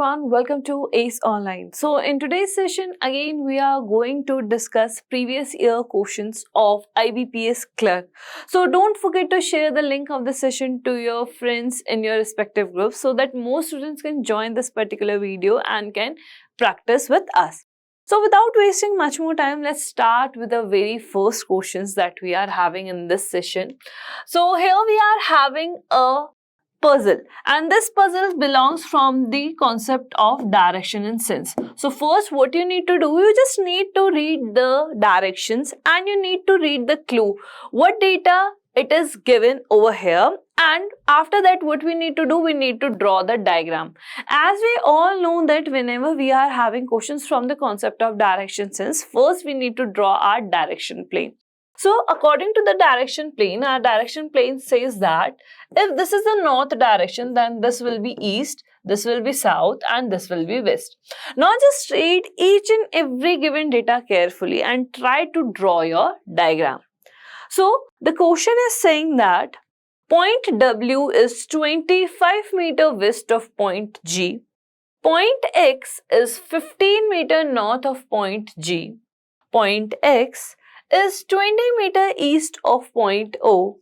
everyone, welcome to ACE Online. So in today's session, again we are going to discuss previous year questions of IBPS Clerk. So don't forget to share the link of the session to your friends in your respective groups so that more students can join this particular video and can practice with us. So without wasting much more time, let's start with the very first questions that we are having in this session. So here we are having a puzzle, and this puzzle belongs from the concept of direction and sense. So first what you need to do, you just need to read the directions and you need to read the clue, what data it is given over here, and after that what we need to do, we need to draw the diagram. As we all know that whenever we are having questions from the concept of direction sense, first we need to draw our direction plane. So according to the direction plane, our direction plane says that if this is the north direction, then this will be east, this will be south, and this will be west. Now just read each and every given data carefully and try to draw your diagram. So the question is saying that point W is 25 meter west of point G. Point X is 15 meter north of point G. Point X is 20 meter east of point O.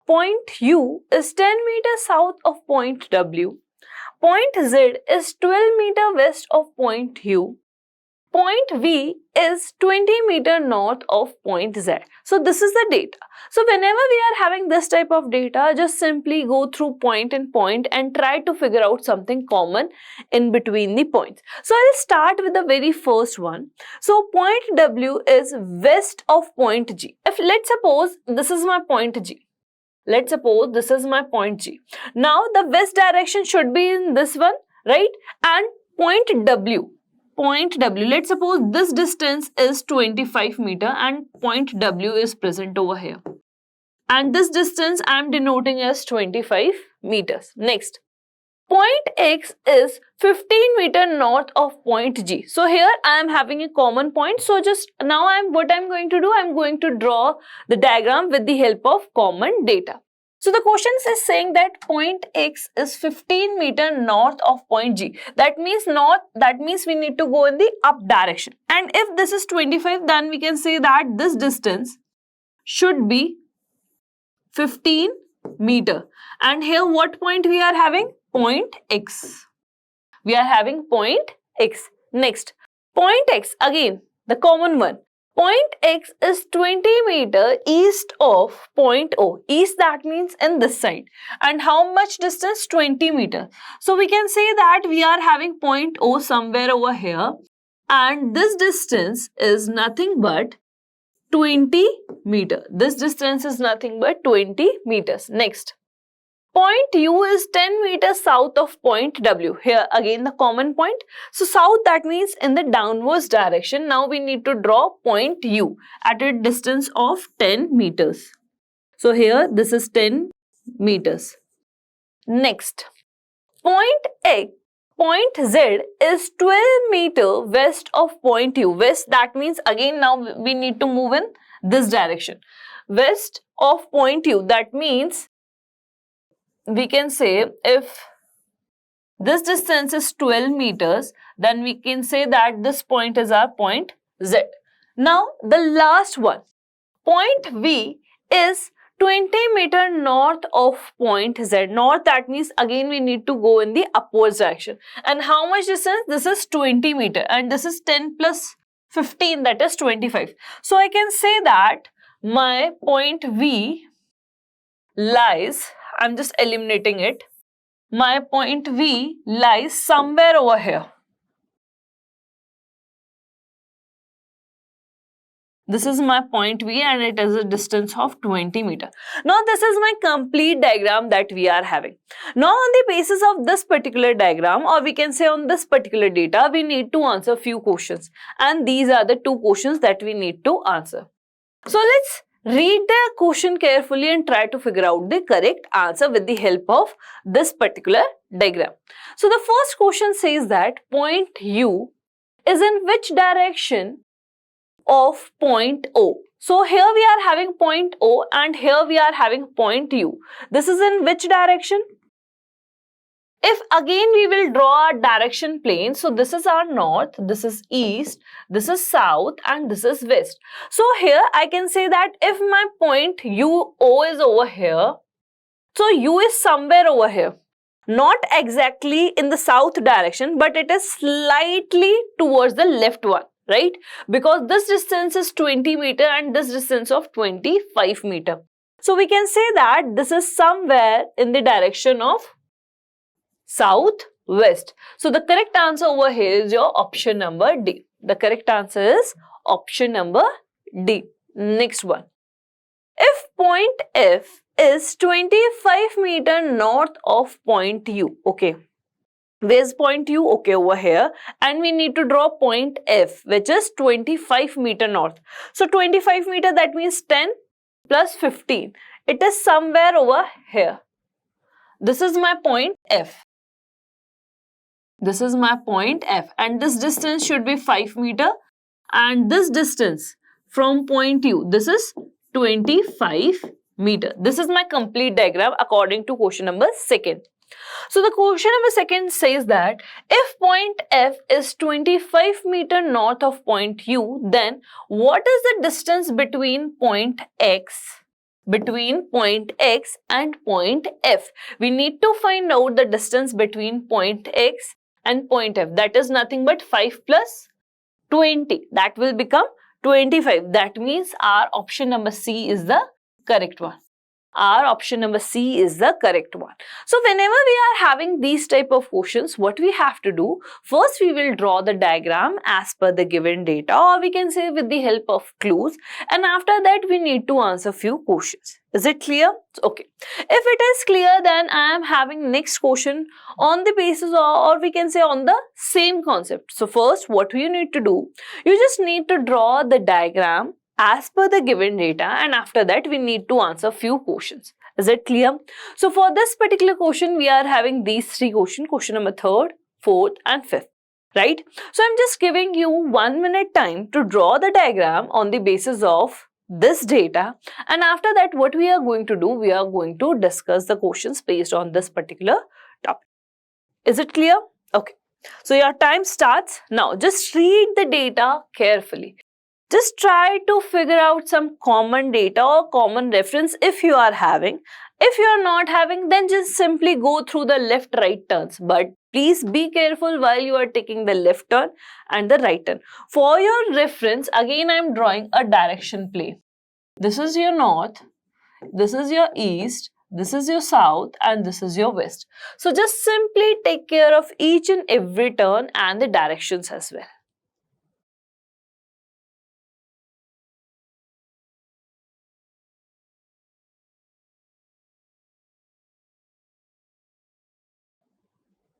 Point U is 10 meter south of point W. Point Z is 12 meter west of point U. Point V is 20 meter north of point Z. So this is the data. So whenever we are having this type of data, just simply go through point and try to figure out something common in between the points. So I'll start with the very first one. So point W is west of point G. If let's suppose this is my point G. Let's suppose this is my point G. Now the west direction should be in this one, right? And point W, let's suppose this distance is 25 meter and point W is present over here. And this distance I am denoting as 25 meters. Next, point X is 15 meter north of point G. So here I am having a common point. So just now what I'm going to do, I'm going to draw the diagram with the help of common data. So the question is saying that point X is 15 meter north of point G. That means north, that means we need to go in the up direction. And if this is 25, then we can say that this distance should be 15 meter. And here what point we are having? Point X. We are having point X. Next, point X, again the common one. Point X is 20 meter east of point O. East, that means in this side. And how much distance? 20 meter. So we can say that we are having point O somewhere over here. And this distance is nothing but 20 meter. This distance is nothing but 20 meters. Next, point U is 10 meters south of point W. Here again the common point. So south, that means in the downwards direction. Now we need to draw point U at a distance of 10 meters. So here this is 10 meters. Next, point Z is 12 meter west of point U. West, that means again now we need to move in this direction. West of point U, that means we can say if this distance is 12 meters, then we can say that this point is our point Z. Now the last one, point V is 20 meter north of point Z. North, that means again we need to go in the upwards direction. And how much distance? This is 20 meter and this is 10 plus 15, that is 25. So I can say that my point V lies, I'm just eliminating it. My point V lies somewhere over here. This is my point V and it is a distance of 20 meter. Now this is my complete diagram that we are having. Now on the basis of this particular diagram, or we can say on this particular data, we need to answer few questions. And these are the two questions that we need to answer. So let's read the question carefully and try to figure out the correct answer with the help of this particular diagram. So the first question says that point U is in which direction of point O? So here we are having point O and here we are having point U. This is in which direction? If again we will draw a direction plane, so this is our north, this is east, this is south, and this is west. So here I can say that if my point UO is over here, so U is somewhere over here. Not exactly in the south direction, but it is slightly towards the left one, right? Because this distance is 20 meter and this distance of 25 meter. So we can say that this is somewhere in the direction of southwest. So the correct answer over here is your option number D. The correct answer is option number D. Next one. If point F is 25 meter north of point U, okay. Where's point U? Okay, over here. And we need to draw point F, which is 25 meter north. So 25 meter, that means 10 plus 15. It is somewhere over here. This is my point F. This is my point F. And this distance should be 5 meter. And this distance from point U, this is 25 meter. This is my complete diagram according to question number 2. So the question number 2 says that if point F is 25 meter north of point U, then what is the distance between point X and point F? We need to find out the distance between point X and point F. That is nothing but 5 plus 20. That will become 25. That means our option number C is the correct one. Our option number C is the correct one. So whenever we are having these type of questions, what we have to do, first we will draw the diagram as per the given data, or we can say with the help of clues, and after that we need to answer few questions. Is it clear? Okay. If it is clear, then I am having next question on the basis or we can say on the same concept. So first what you need to do, you just need to draw the diagram as per the given data, and after that we need to answer few questions. Is it clear? So for this particular question, we are having these 3 questions, question number 3rd, 4th and 5th, right? So I'm just giving you 1 minute time to draw the diagram on the basis of this data, and after that what we are going to do, we are going to discuss the questions based on this particular topic. Is it clear? Okay. So your time starts now. Just read the data carefully. Just try to figure out some common data or common reference if you are having. If you are not having, then just simply go through the left-right turns. But please be careful while you are taking the left turn and the right turn. For your reference, again I am drawing a direction plane. This is your north, this is your east, this is your south, and this is your west. So just simply take care of each and every turn and the directions as well.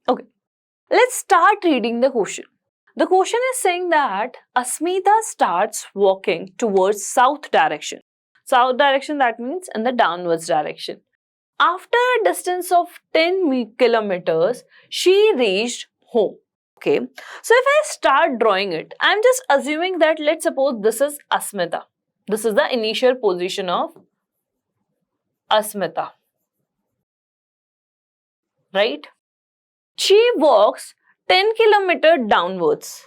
Okay, let's start reading the question. The question is saying that Asmita starts walking towards south direction. South direction, that means in the downwards direction. After a distance of 10 kilometers, she reached home. Okay, so if I start drawing it, I'm just assuming that, let's suppose this is Asmita. This is the initial position of Asmita, right? She walks 10 kilometers downwards.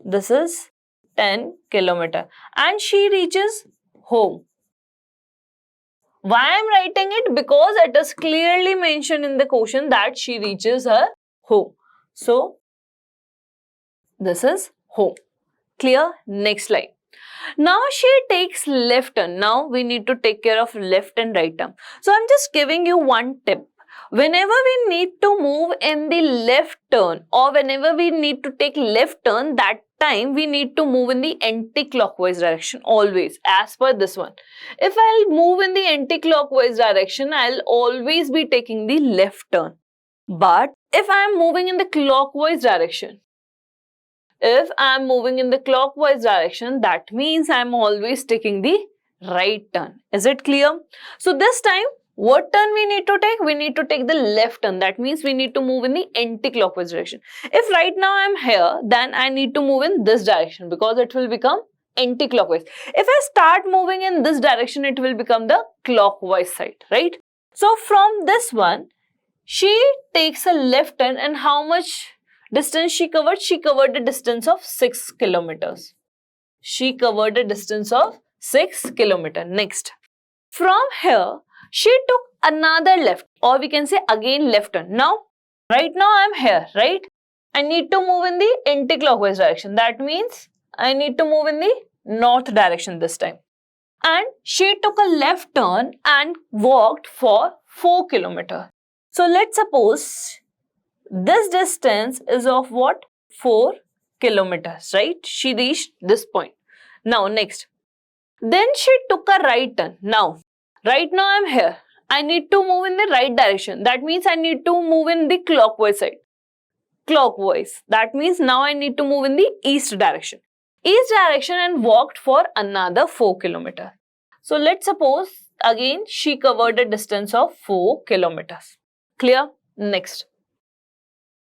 This is 10 kilometers and she reaches home. Why I am writing it? Because it is clearly mentioned in the question that she reaches her home. So, this is home. Clear? Next line. Now she takes left turn. Now we need to take care of left and right turn. So, I am just giving you one tip. Whenever we need to move in the left turn or whenever we need to take left turn, that time we need to move in the anti-clockwise direction always, as per this one. If I'll move in the anti-clockwise direction, I'll always be taking the left turn. But if I'm moving in the clockwise direction, that means I'm always taking the right turn. Is it clear? So this time, what turn we need to take? We need to take the left turn. That means we need to move in the anti-clockwise direction. If right now I'm here, then I need to move in this direction because it will become anti-clockwise. If I start moving in this direction, it will become the clockwise side, right? So from this one, she takes a left turn, and how much distance she covered? She covered a distance of 6 kilometers. She covered a distance of 6 kilometers. Next, from here, she took another left, or we can say again left turn. Now, right now I am here, right? I need to move in the anti-clockwise direction. That means I need to move in the north direction this time. And she took a left turn and walked for 4 kilometers. So let's suppose this distance is of what? 4 kilometers, right? She reached this point. Now next, then she took a right turn. Now, right now I'm here. I need to move in the right direction. That means I need to move in the clockwise side. Clockwise. That means now I need to move in the east direction. East direction, and walked for another 4 kilometers. So let's suppose again she covered a distance of 4 kilometers. Clear? Next.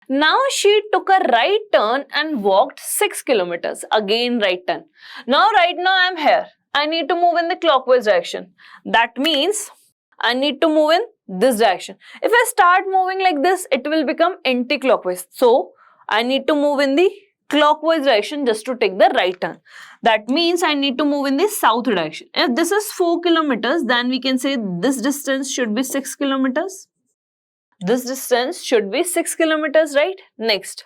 Now she took a right turn and walked 6 kilometers. Again right turn. Now right now I am here. I need to move in the clockwise direction. That means I need to move in this direction. If I start moving like this, it will become anti-clockwise. So I need to move in the clockwise direction just to take the right turn. That means I need to move in the south direction. If this is 4 kilometers, then we can say this distance should be 6 kilometers. This distance should be 6 kilometers, right? Next.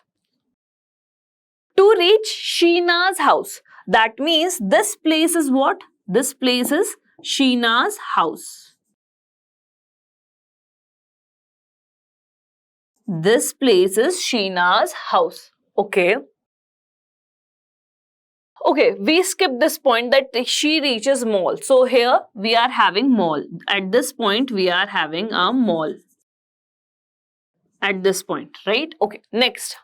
To reach Sheena's house. That means this place is what? This place is Sheena's house. This place is Sheena's house. Okay. Okay, we skip this point that she reaches mall. So here we are having mall. At this point we are having a mall. At this point, right? Okay, next.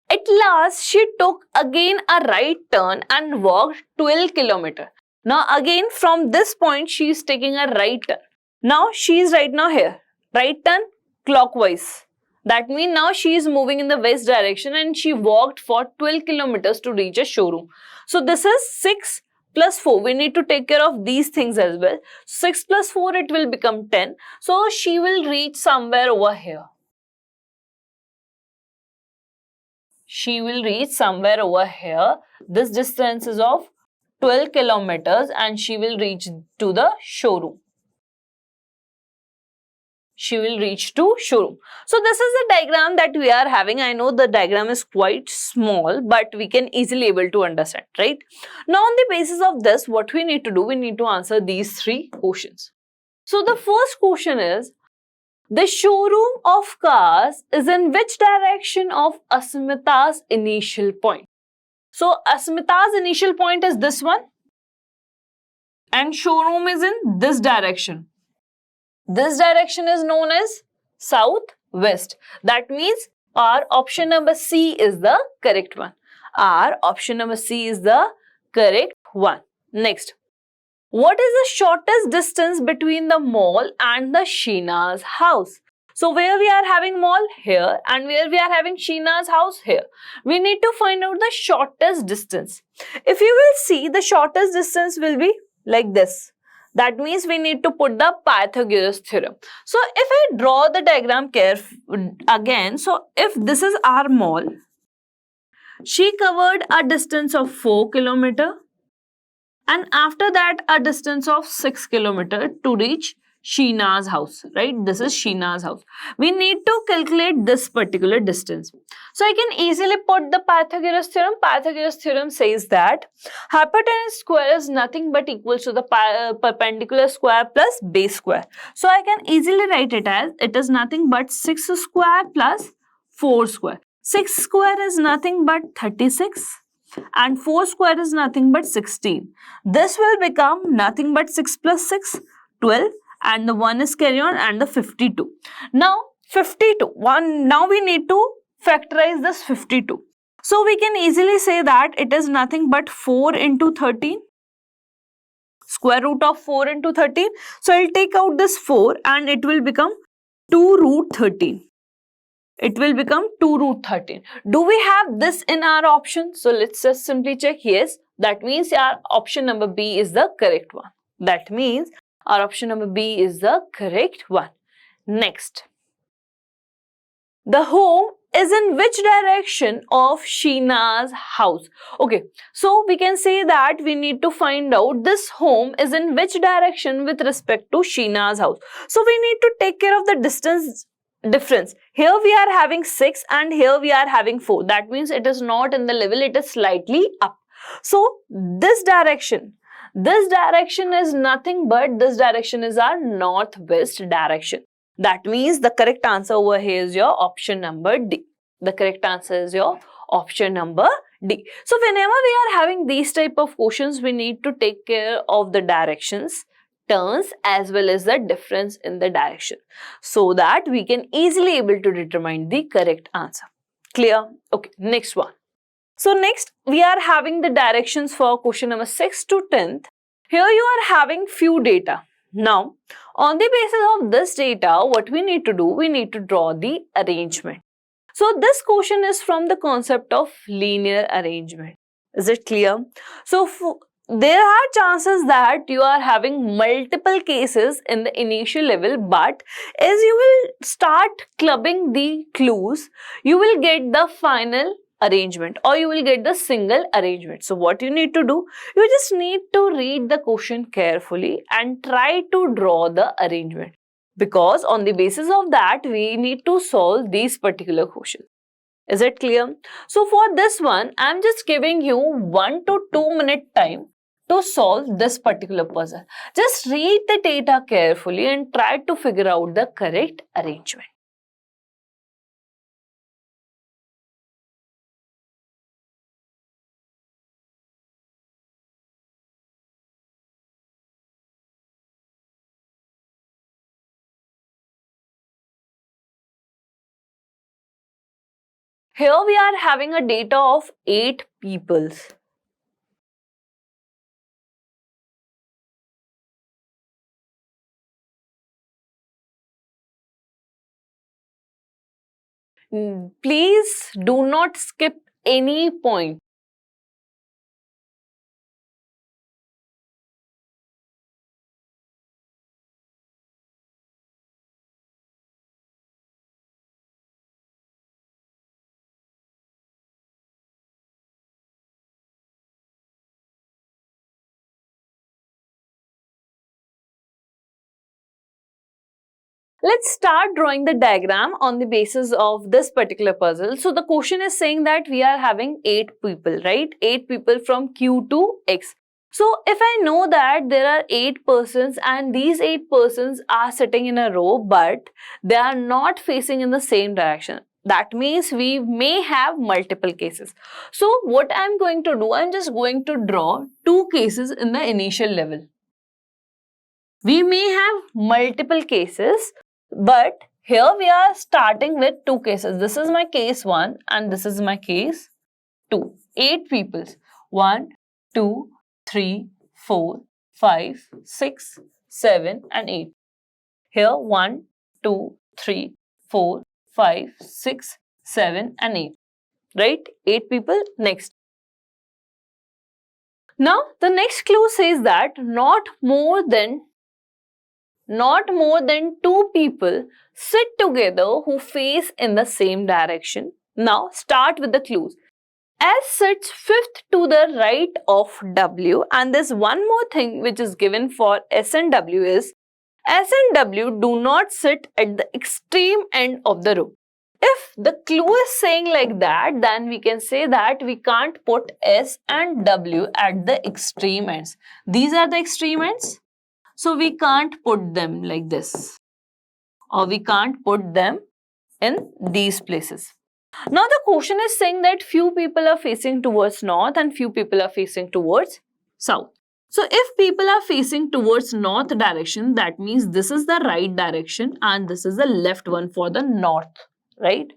At last, she took again a right turn and walked 12 kilometers. Now again from this point, she is taking a right turn. Now she is right now here. Right turn clockwise. That means now she is moving in the west direction, and she walked for 12 kilometers to reach a showroom. So this is 6 plus 4. We need to take care of these things as well. 6 plus 4, it will become 10. So she will reach somewhere over here. She will reach somewhere over here. This distance is of 12 kilometers, and she will reach to the showroom. She will reach to showroom. So this is the diagram that we are having. I know the diagram is quite small, but we can easily able to understand, right? Now on the basis of this, what we need to do, we need to answer these 3 questions. So the first question is, the showroom of cars is in which direction of Asmita's initial point? So Asmita's initial point is this one, and showroom is in this direction. This direction is known as southwest. That means our option number C is the correct one. Our option number C is the correct one. Next. What is the shortest distance between the mall and the Sheena's house? So where we are having mall? Here. And where we are having Sheena's house? Here. We need to find out the shortest distance. If you will see, the shortest distance will be like this. That means we need to put the Pythagoras theorem. So if I draw the diagram again, so if this is our mall, she covered a distance of 4 kilometers, and after that a distance of 6 kilometers to reach Sheena's house, right? This is Sheena's house. We need to calculate this particular distance. So I can easily put the Pythagoras theorem. Pythagoras theorem says that hypotenuse square is nothing but equals to the perpendicular square plus base square. So I can easily write it as it is nothing but 6 square plus 4 square. 6 square is nothing but 36. And 4 square is nothing but 16. This will become nothing but 6 plus 6, 12. And the 1 is carry on, and the 52. Now 52. Now we need to factorize this 52. So we can easily say that it is nothing but 4 into 13. Square root of 4 into 13. So I'll take out this 4 and it will become 2 root 13. It will become 2 root 13. Do we have this in our option? So let's just simply check. Yes. That means our option number B is the correct one. That means Our option number B is the correct one. Next. The home is in which direction of Sheena's house? Okay, so we can say that we need to find out this home is in which direction with respect to Sheena's house. So we need to take care of the distance difference. Here we are having 6 and here we are having 4. That means it is not in the level, it is slightly up. So this direction is nothing but this direction is our northwest direction. That means the correct answer over here is your option number D. The correct answer is your option number D. So whenever we are having these type of questions, we need to take care of the directions, turns as well as the difference in the direction so that we can easily able to determine the correct answer. Clear? Okay, next one. So next we are having the directions for question number 6 to 10th. Here you are having few data. Now, on the basis of this data, what we need to do, we need to draw the arrangement. So this question is from the concept of linear arrangement. Is it clear? So there are chances that you are having multiple cases in the initial level, but as you will start clubbing the clues, you will get the final arrangement or you will get the single arrangement. So what you need to do, you just need to read the question carefully and try to draw the arrangement, because on the basis of that we need to solve these particular questions. Is it clear? So for this one, I am just giving you 1 to 2 minute time to solve this particular puzzle. Just read the data carefully and try to figure out the correct arrangement. Here we are having a data of 8 people. Please do not skip any point. Let's start drawing the diagram on the basis of this particular puzzle. So the question is saying that we are having 8 people, right? 8 people from Q to X. So if I know that there are 8 persons and these 8 persons are sitting in a row, but they are not facing in the same direction. That means we may have multiple cases. So what I'm going to do, I'm just going to draw 2 cases in the initial level. We may have multiple cases, but here we are starting with 2 cases. This is my case 1 and this is my case 2. 8 people. 1, 2, 3, 4, 5, 6, 7 and 8. Here 1, 2, 3, 4, 5, 6, 7 and 8. Right? 8 people. Next. Now the next clue says that not more than 2 people sit together who face in the same direction. Now start with the clues. S sits fifth to the right of W, and there's one more thing which is given for S and W is S and W do not sit at the extreme end of the row. If the clue is saying like that, then we can say that we can't put S and W at the extreme ends. These are the extreme ends. So we can't put them like this, or we can't put them in these places. Now the question is saying that few people are facing towards north and few people are facing towards south. So if people are facing towards north direction, that means this is the right direction and this is the left one for the north, right?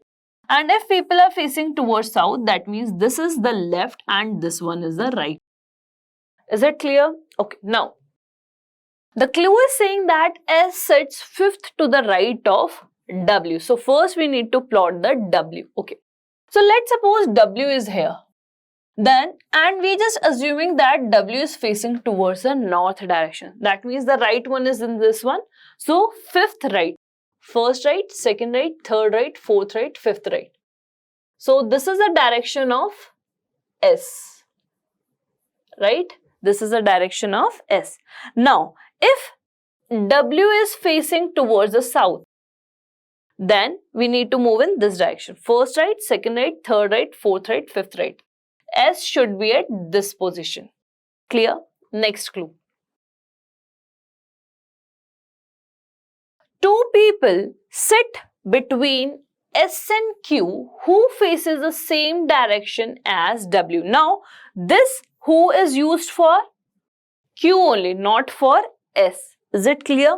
And if people are facing towards south, that means this is the left and this one is the right. Is it clear? Okay, now the clue is saying that S sits fifth to the right of W. So first we need to plot the W. Okay. So let's suppose W is here. Then, and we just assuming that W is facing towards the north direction. That means the right one is in this one. So, fifth right. First right, second right, third right, fourth right, fifth right. So, this is the direction of S. Right? This is the direction of S. Now, if W is facing towards the south, then we need to move in this direction. First right, second right, third right, fourth right, fifth right. S should be at this position. Clear? Next clue. Two people sit between S and Q who faces the same direction as W. Now, this who is used for Q only, not for S. Is it clear?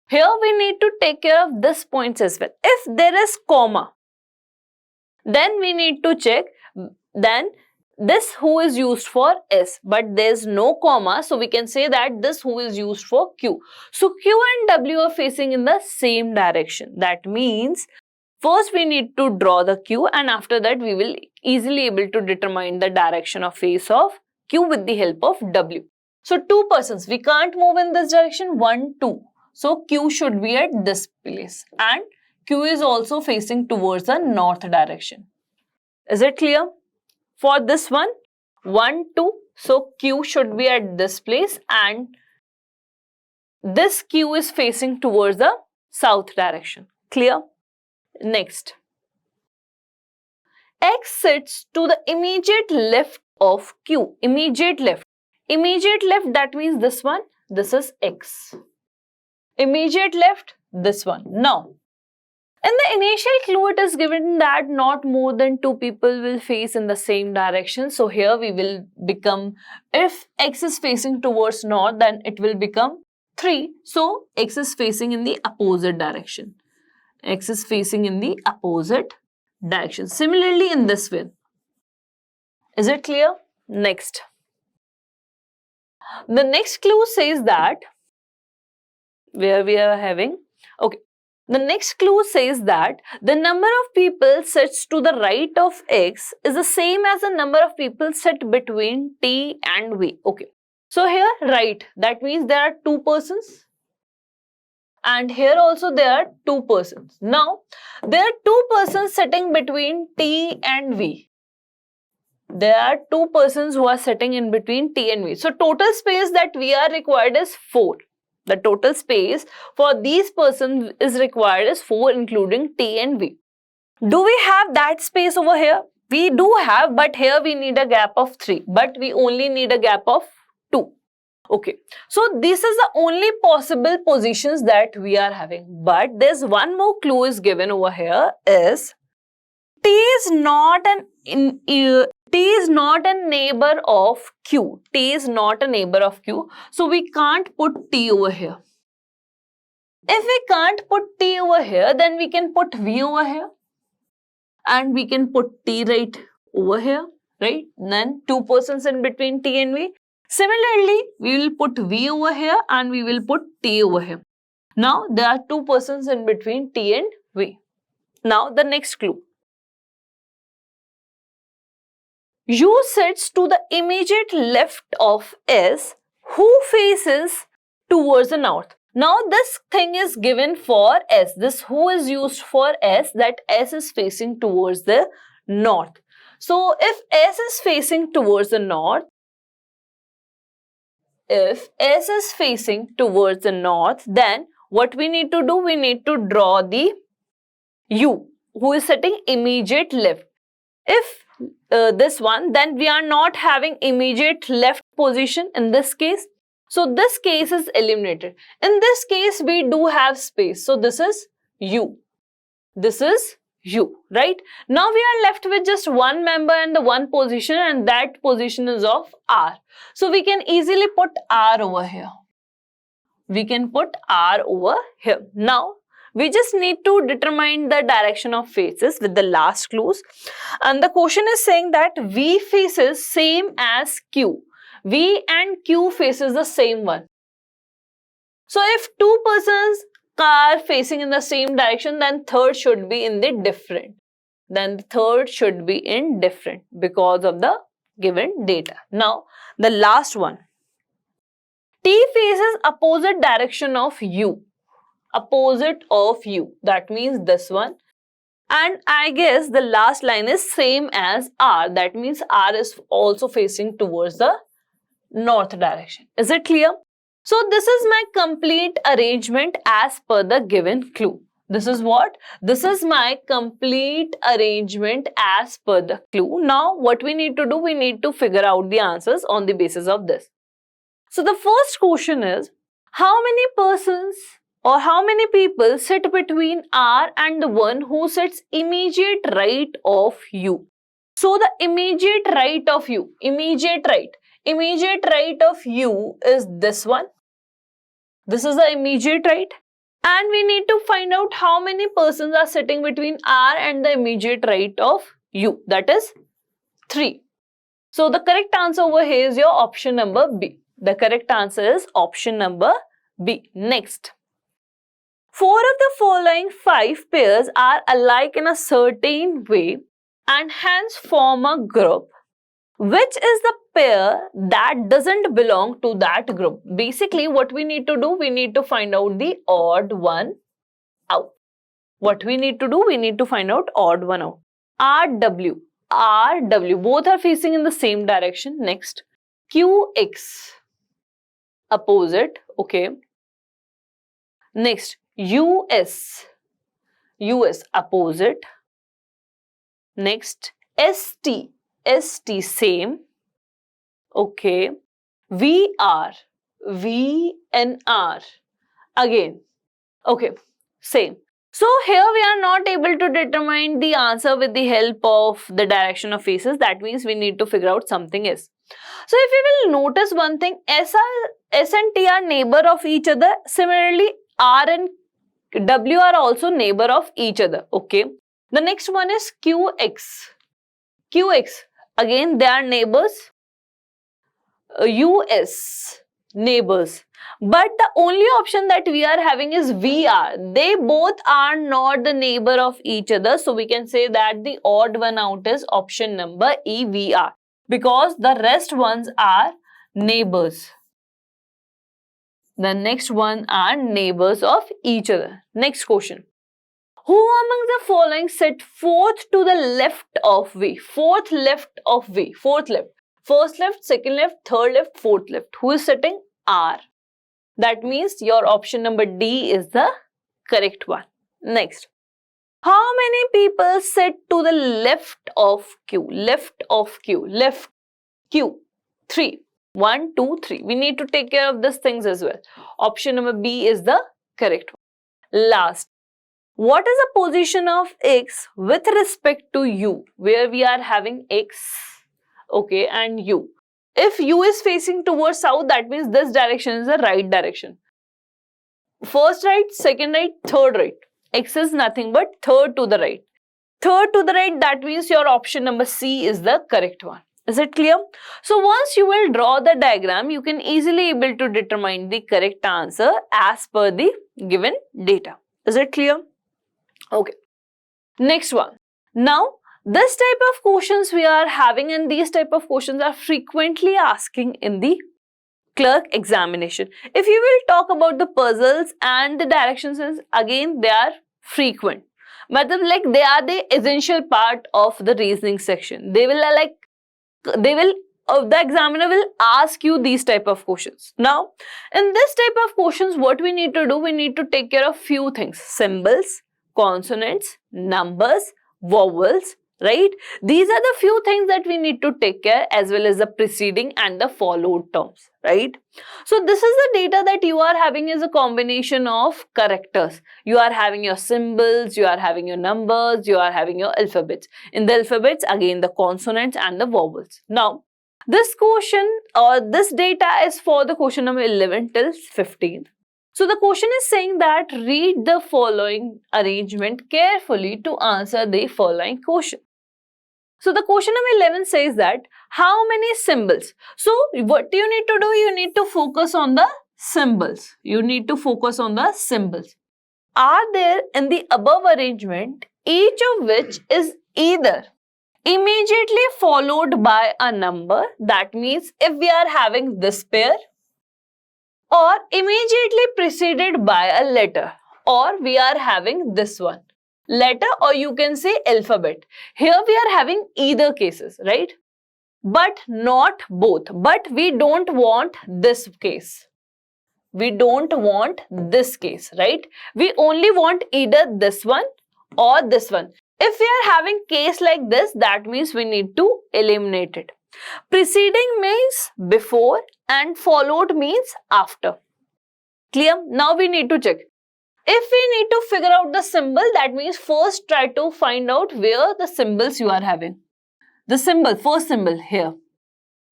Here we need to take care of this points as well. If there is comma, then we need to check, then this who is used for S, but there is no comma, so we can say that this who is used for Q. So Q and W are facing in the same direction. That means first we need to draw the Q, and after that we will easily able to determine the direction of face of Q with the help of W. So two persons, we can't move in this direction, 1, 2. So Q should be at this place, and Q is also facing towards the north direction. Is it clear? For this one, 1, 2, so Q should be at this place, and this Q is facing towards the south direction. Clear? Next. X sits to the immediate left of Q. Immediate left. Immediate left, that means this one. This is X. Immediate left, this one. Now, in the initial clue, it is given that not more than two people will face in the same direction. So here we will become, if X is facing towards north, then it will become 3. So X is facing in the opposite direction. X is facing in the opposite direction. Similarly in this way. Is it clear? Next. The next clue says that, where we are having, okay. The next clue says that the number of people sits to the right of X is the same as the number of people sit between T and V. Okay. So here right, that means there are two persons. And here also there are two persons. Now, there are two persons sitting between T and V. There are two persons who are sitting in between T and V. So total space that we are required is 4. The total space for these persons is required is 4, including T and V. Do we have that space over here? We do have, but here we need a gap of 3. But we only need a gap of 2. Okay. So this is the only possible positions that we are having. But there's one more clue is given over here is T is not a neighbor of Q. T is not a neighbor of Q. So we can't put T over here. If we can't put T over here, then we can put V over here. And we can put T right over here. Right? Then two persons in between T and V. Similarly, we will put V over here and we will put T over here. Now, there are two persons in between T and V. Now, the next clue. U sits to the immediate left of S who faces towards the north. Now this thing is given for S. This who is used for S, that S is facing towards the north. So if S is facing towards the north, then what we need to do? We need to draw the U who is sitting immediate left. If this one, then we are not having immediate left position in this case. So this case is eliminated. In this case, we do have space. So this is U. This is U, right? Now we are left with just one member and the one position, and that position is of R. So we can easily put R over here. We can put R over here. Now, we just need to determine the direction of faces with the last clues. And the question is saying that V faces same as Q. V and Q faces the same one. So if two persons are facing in the same direction, then third should be in the different. Then the third should be in different because of the given data. Now, the last one. T faces opposite direction of U. Opposite of U. That means this one. And I guess the last line is same as R. That means R is also facing towards the north direction. Is it clear? So this is my complete arrangement as per the given clue. This is what? This is my complete arrangement as per the clue. Now what we need to do? We need to figure out the answers on the basis of this. So the first question is, how many persons or how many people sit between R and the one who sits immediate right of you? So the immediate right of you, immediate right of you is this one. This is the immediate right. And we need to find out how many persons are sitting between R and the immediate right of you. That is 3. So the correct answer over here is your option number B. The correct answer is option number B. Next. 4 of the following 5 pairs are alike in a certain way and hence form a group. Which is the pair that doesn't belong to that group? Basically, what we need to do, we need to find out the odd one out. What we need to do, we need to find out odd one out. RW, both are facing in the same direction. Next, QX, opposite, okay. Next, US, opposite. Next, ST, same. Okay. VR, VNR, again. Okay, same. So here we are not able to determine the answer with the help of the direction of faces. That means we need to figure out something else. So if you will notice one thing, S and T are neighbor of each other. Similarly, R and W are also neighbor of each other. Okay. The next one is QX. Again, they are neighbors. US, neighbors. But the only option that we are having is VR. They both are not the neighbor of each other. So we can say that the odd one out is option number E, VR. Because the rest ones are neighbors. The next one are neighbors of each other. Next question. Who among the following sit fourth to the left of V? Fourth left of V. Fourth left. First left, second left, third left, fourth left. Who is sitting? R. That means your option number D is the correct one. Next. How many people sit to the left of Q? Left of Q. Left Q. 3. 1, 2, 3. We need to take care of these things as well. Option number B is the correct one. Last. What is the position of X with respect to U? Where we are having X, okay, and U. If U is facing towards south, that means this direction is the right direction. First right, second right, third right. X is nothing but third to the right. Third to the right, that means your option number C is the correct one. Is it clear? So once you will draw the diagram, you can easily able to determine the correct answer as per the given data. Is it clear? Okay. Next one. Now, this type of questions we are having, and these type of questions are frequently asking in the clerk examination. If you will talk about the puzzles and the directions, again they are frequent. But like they are the essential part of the reasoning section. The examiner will ask you these type of questions. Now, in this type of questions, what we need to do, we need to take care of few things. Symbols, consonants, numbers, vowels, right? These are the few things that we need to take care, as well as the preceding and the followed terms, right? So this is the data that you are having is a combination of characters. You are having your symbols, you are having your numbers, you are having your alphabets. In the alphabets, again the consonants and the vowels. Now, this question or this data is for the question number 11 till 15. So the question is saying that read the following arrangement carefully to answer the following question. So the question number 11 says that how many symbols? So what you need to do, you need to focus on the symbols. You need to focus on the symbols. Are there in the above arrangement, each of which is either immediately followed by a number. That means if we are having this pair, or immediately preceded by a letter, or we are having this one, letter, or you can say alphabet. Here we are having either cases, right? But not both. But we don't want this case. We don't want this case, right? We only want either this one or this one. If we are having case like this, that means we need to eliminate it. Preceding means before and followed means after. Clear? Now we need to check. If we need to figure out the symbol, that means first try to find out where the symbols you are having. The symbol, first symbol here.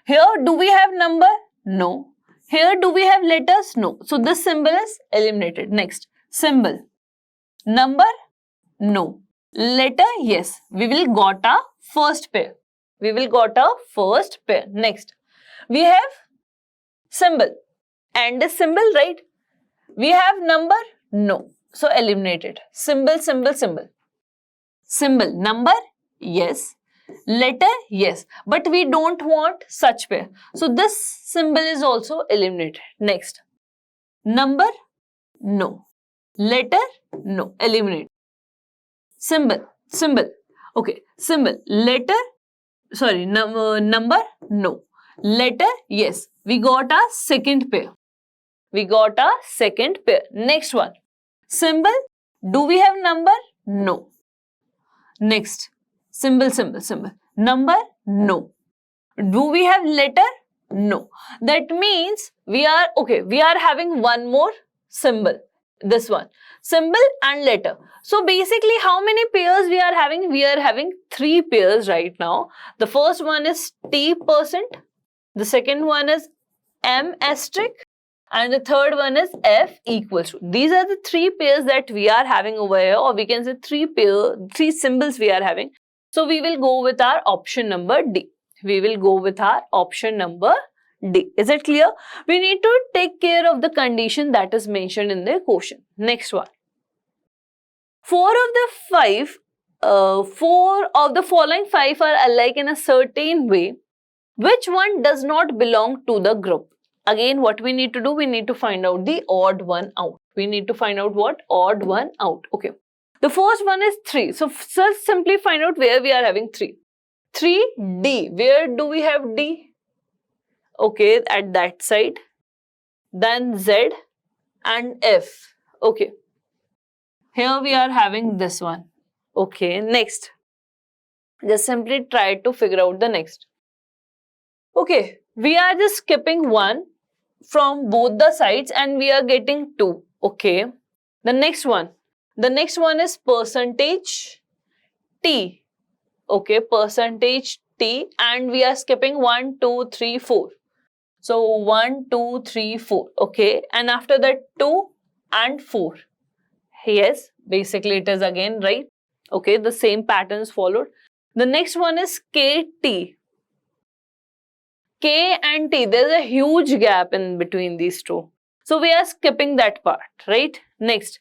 Here do we have number? No. Here do we have letters? No. So this symbol is eliminated. Next, symbol. Number? No. Letter? Yes. We will got a first pair. We will got a first pair. Next, we have symbol. And the symbol, right? We have number? No. So eliminated. Symbol, symbol, symbol. Symbol. Number? Yes. Letter? Yes. But we don't want such pair. So this symbol is also eliminated. Next. Number? No. Letter? No. Eliminate. Symbol. Symbol. Okay. Symbol. Letter? Sorry. Number? No. Letter? Yes. We got a second pair. We got a second pair. Next one. Symbol. Do we have number? No. Next. Symbol, symbol, symbol. Number? No. Do we have letter? No. That means we are having one more symbol. This one. Symbol and letter. So basically how many pairs we are having? We are having 3 pairs right now. The first one is T%. The second one is M asterisk. And the third one is F equals to. These are the 3 pairs that we are having over here, or we can say 3 symbols we are having. So we will go with our option number D. We will go with our option number D. Is it clear? We need to take care of the condition that is mentioned in the question. Next one. 4 of the following 5 are alike in a certain way. Which one does not belong to the group? Again, what we need to do? We need to find out the odd one out. We need to find out what? Odd one out. Okay. The first one is 3. So just simply find out where we are having 3. 3D. Where do we have D? Okay, at that side. Then Z and F. Okay. Here we are having this one. Okay, next. Just simply try to figure out the next. Okay, we are just skipping 1 from both the sides and we are getting 2. Okay. The next one. The next one is percentage T. Okay, percentage T, and we are skipping 1, 2, 3, 4. So 1, 2, 3, 4. Okay, and after that 2 and 4. Yes, basically it is again right. Okay, the same patterns followed. The next one is KT. K and T, there's a huge gap in between these two. So we are skipping that part, right? Next,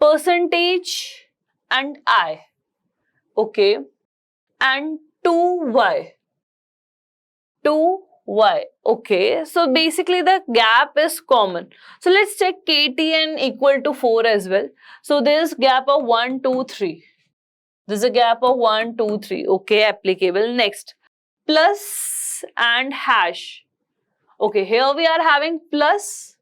percentage and I. Okay, and 2Y. 2Y. Okay, so basically the gap is common. So let's check KT and equal to 4 as well. So there's gap of 1, 2, 3. There's a gap of 1, 2, 3. Okay, applicable. Next, plus and hash. Okay, here we are having plus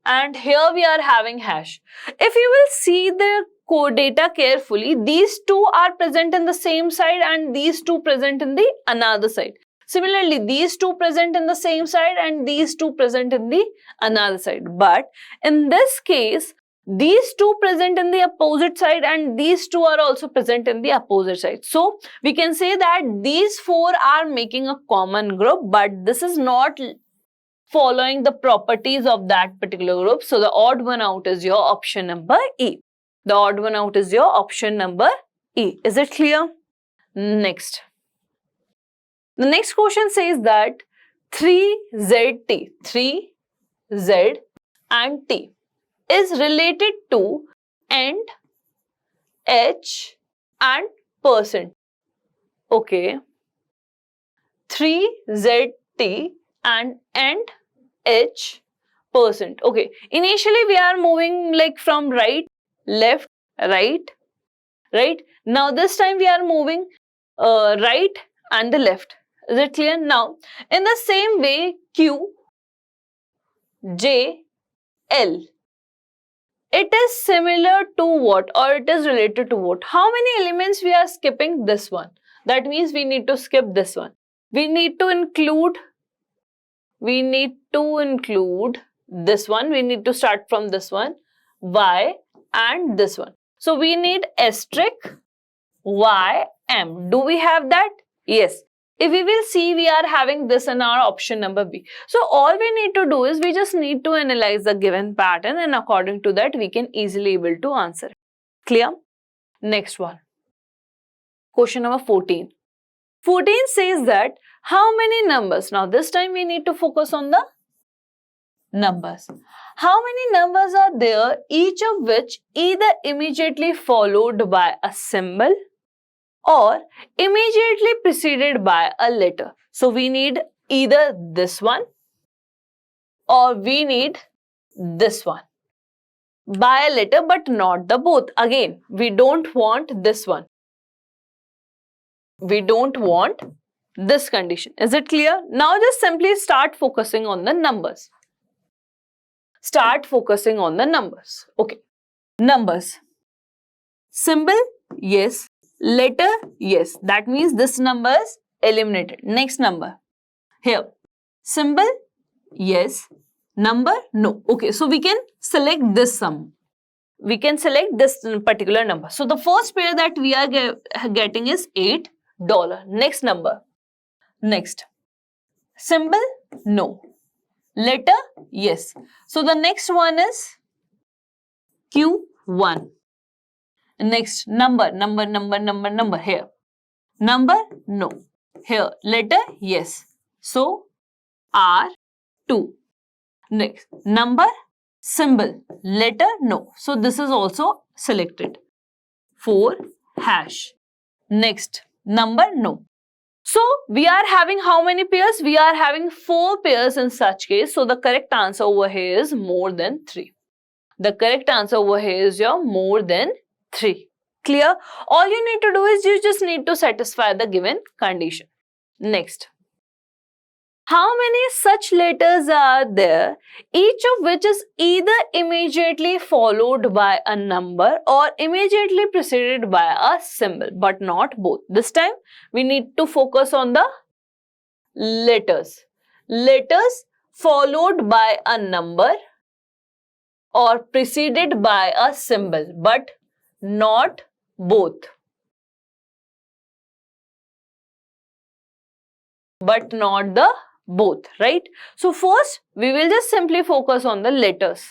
and here we are having hash. If you will see the code data carefully, these two are present in the same side and these two present in the another side. Similarly, these two present in the same side and these two present in the another side. But in this case, these two present in the opposite side and these two are also present in the opposite side. So we can say that these four are making a common group, but this is not following the properties of that particular group. So the odd one out is your option number E. The odd one out is your option number E. Is it clear? Next. The next question says that 3ZT, 3Z and T is related to and H and percent. Okay. 3ZT and end H %. Okay, initially we are moving like from right, left, right, right. Now this time we are moving right and the left. Is it clear? Now, in the same way, Q, J, L. It is similar to what, or it is related to what? How many elements we are skipping? This one. That means we need to skip this one. We need to include this one. We need to start from this one, Y and this one. So we need asterisk Y, M. Do we have that? Yes. If we will see, we are having this in our option number B. So all we need to do is we just need to analyze the given pattern, and according to that we can easily able to answer. Clear? Next one. Question number 14. 14 says that how many numbers? Now this time we need to focus on the numbers. How many numbers are there, each of which either immediately followed by a symbol or immediately preceded by a letter? So we need either this one or we need this one by a letter, but not the both. Again, we don't want this one. We don't want this condition. Is it clear? Now just simply start focusing on the numbers. Start focusing on the numbers. Okay. Numbers. Symbol, yes. Letter, yes. That means this number is eliminated. Next number. Here. Symbol, yes. Number, no. Okay, so we can select this sum. We can select this particular number. So the first pair that we are getting is $8. Next number. Next. Symbol, no. Letter, yes. So the next one is Q1. Next, number here. Number, no. Here, letter, yes. So, R2. Next, number, symbol, letter, no. So, this is also selected. 4 hash. Next, number, no. So, we are having how many pairs? We are having 4 pairs in such case. So, the correct answer over here is more than 3. The correct answer over here is your more than 3. Clear? All you need to do is you just need to satisfy the given condition. Next. How many such letters are there, each of which is either immediately followed by a number or immediately preceded by a symbol, but not both? This time we need to focus on the letters. Letters followed by a number or preceded by a symbol, but not both. But not the both, right? So first, we will just simply focus on the letters.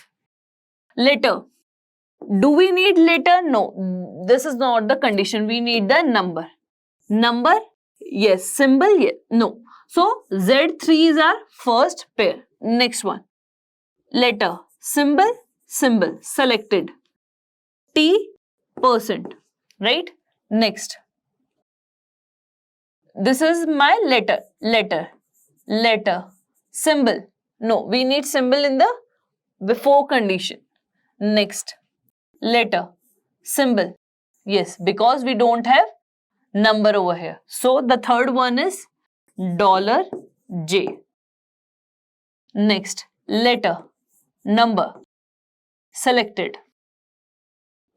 Letter. Do we need letter? No. This is not the condition. We need the number. Number? Yes. Symbol? Yes. No. So, Z3 is our first pair. Next one. Letter. Symbol? Symbol. Selected. T %. Right? Next. This is my letter. Letter. Symbol. No, we need symbol in the before condition. Next. Letter. Symbol. Yes, because we don't have number over here. So, the third one is $J. Next. Letter. Number. Selected.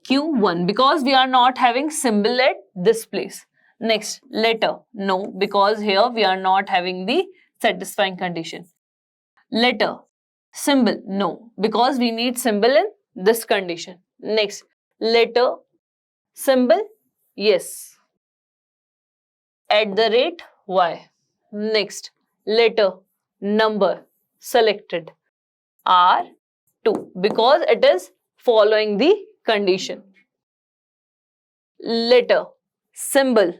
Q1, because we are not having symbol at this place. Next, letter. No, because here we are not having the satisfying condition. Letter. Symbol. No, because we need symbol in this condition. Next, letter. Symbol. Yes. @Y. Next, letter. Number. Selected. R2, because it is following the condition. Letter. Symbol.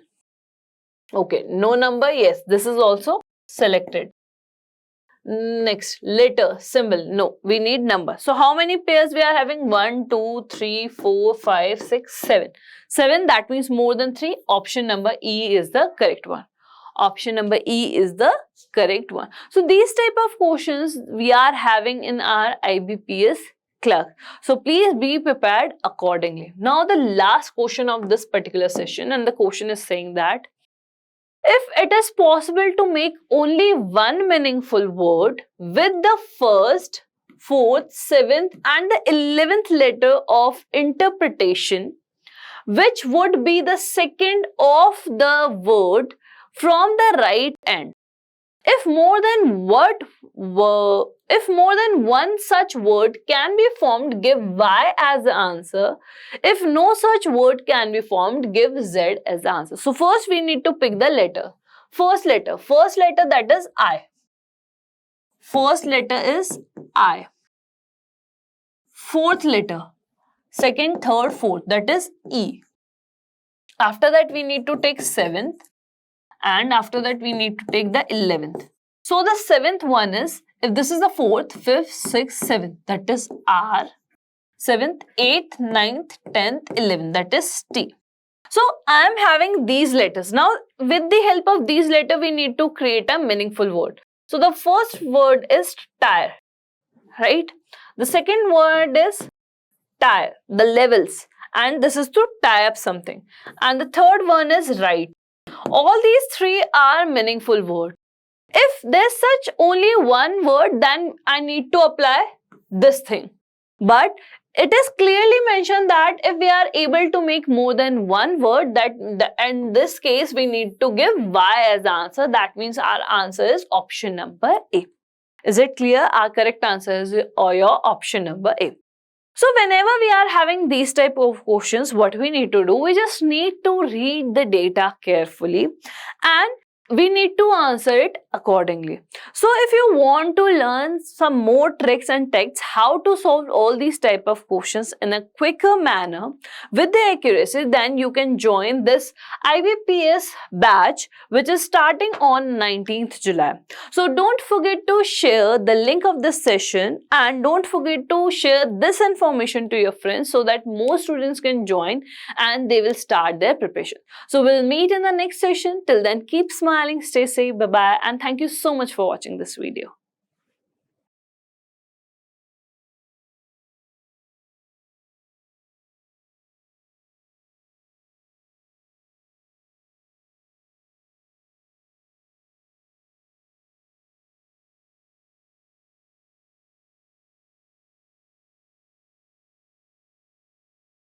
Okay, no number. Yes, this is also selected. Next, letter, symbol. No, we need number. So, how many pairs we are having? 1, 2, 3, 4, 5, 6, 7. 7, that means more than 3. Option number E is the correct one. Option number E is the correct one. So these type of questions we are having in our IBPS clerk. So please be prepared accordingly. Now the last question of this particular session, and the question is saying that if it is possible to make only one meaningful word with the first, fourth, seventh and the 11th letter of interpretation, which would be the second of the word from the right end? If more than one such word can be formed, give Y as the answer. If no such word can be formed, give Z as the answer. So first we need to pick the letter. First letter that is I. First letter is I. Fourth letter, second, third, fourth, that is E. After that we need to take seventh, and after that we need to take the 11th. So the seventh one is, if this is the fourth, fifth, sixth, seventh, that is R. Seventh, eighth, ninth, 10th, 11th, that is T. So I am having these letters. Now with the help of these letters we need to create a meaningful word. So the first word is tire, right? The second word is tire, the levels, and this is to tie up something. And the third one is right. All these three are meaningful words. If there's such only one word, then I need to apply this thing. But it is clearly mentioned that if we are able to make more than one word, that in this case we need to give Y as the answer. That means our answer is option number A. Is it clear? Our correct answer is your option number A. So whenever we are having these type of questions, what we need to do, we just need to read the data carefully and we need to answer it accordingly. So if you want to learn some more tricks and techs how to solve all these type of questions in a quicker manner with the accuracy, then you can join this IBPS batch which is starting on 19th July. So don't forget to share the link of this session and don't forget to share this information to your friends so that more students can join and they will start their preparation. So we'll meet in the next session. Till then, keep smiling, stay safe, bye-bye, and thank you so much for watching this video.